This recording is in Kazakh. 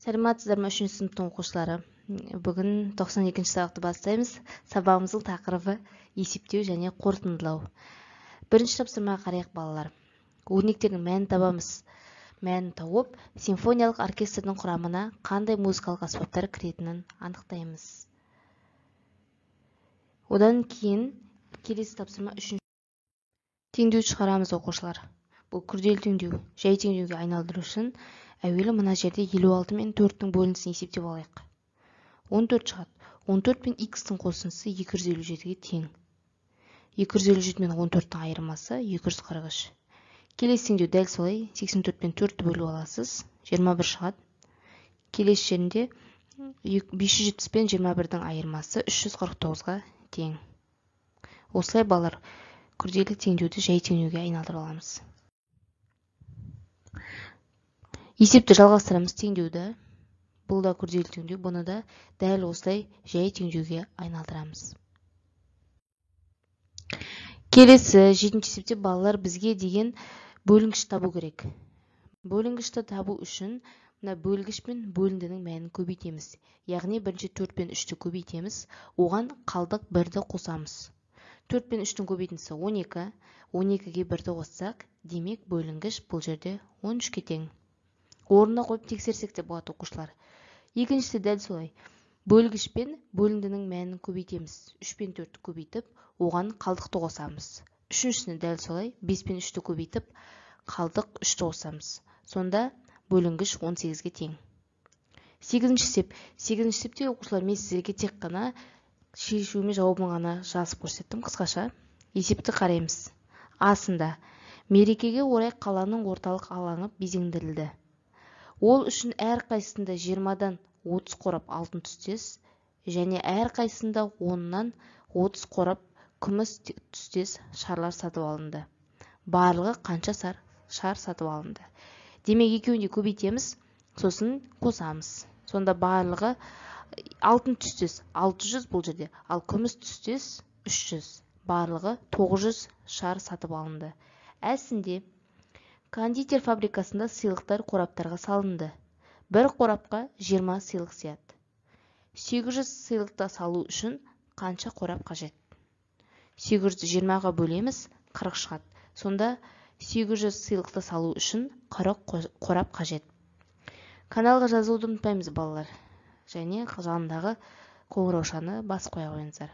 Сәлеметсіздер ме 3 сыныптың оқушылары? Бүгін 92-ші сабақты бастаймыз. Сабағымыздың тақырыбы есептеу және қорытындылау. Бірінші тапсырмаға қарайық балалар. Өрнектердің мәнін табамыз. Мәнін тауып, симфониялық оркестрдің құрамына қандай музыкалық аспаптар кіретінін анықтаймыз. Одан кейін келесі тапсырма 3. Теңдеу шығарамыз оқушылар. Бұл күрделі теңдеу, жай теңдеуге айналдыру үшін әуелі мына жерде 56 мен 4-тің бөлінісін есептеп алайық. 14 шығады. 14 пен x-тің қосындысы 257-ге тең. 257 мен 14-тің айырмасы 243. Келесі теңдеу дәл солай. 84 пен 4-ті бөліп аласыз. 21 шығады. Келесі жерінде 570 пен 21-дің айырмасы 349-ға тең. Осылай балалар күрделі теңдеуді жай теңдеуге айналдырып аламыз. Есепті жалғастырамыз теңдеуді. Бұл да күрделі теңдеу, бұны да дәл осылай жай теңдеуге айналдырамыз. Келесі 7-ші есепте балалар бізге деген бөлінгіш табу керек. Бөлінгішті табу үшін мына бөлгіш пен бөліндінің мәнін көбейтеміз. Яғни бірінші 4 пен 3-ті көбейтеміз, оған қалдық 1-ді қосамыз. 4 пен 3-тің көбейтіндісі 12, 12-ге 1-ді қоссақ, демек бөлінгіш бұл жерде 13-ке тең. Орнына қойып тексерсек те болады оқушылар. Екіншісі дәл солай. Бөлгіш пен бөліндінің мәнін көбейтеміз. 3 пен 4-ті көбейтіп, оған қалдықты қосамыз. Үшіншісіне дәл солай. 5 пен 3-ті көбейтіп, қалдық 3-ті қосамыз. Сонда бөлінгіш 18-ге тең. 8-ші есеп. 8-ші есепте оқушылар, мен сіздерге тек қана шешуіме жауабын ғана жазып көрсеттім қысқаша. Есепті қараймыз. А-сында мерекеге орай қаланың орталық алаңы безендірілді. Ол үшін әр қайсысында 20-дан 30 қорап алтын түстес және әр қайсысында 10-нан 30 қорап күміс түстес шарлар сатып алынды. Барлығы қанша шар сатып алынды? Демек екеуінде көбейтеміз, сосын қосамыз. Сонда барлығы алтын түстес 600 бұл жерде, ал күміс түстес 300. Барлығы 900 шар сатып алынды. Әсінде кондитер фабрикасында сыйлықтар қораптарға салынды. Бір қорапқа 20 сыйлық сияды. 800 сыйлықта салу үшін қанша қорап қажет? 820-ға бөлеміз, 40 шығады. Сонда 800 сыйлықта салу үшін 40 қорап қажет. Каналға жазылуды ұмытпаймыз балалар. Және жанындағы қоңыраушаны басып қоя қойыңыздар.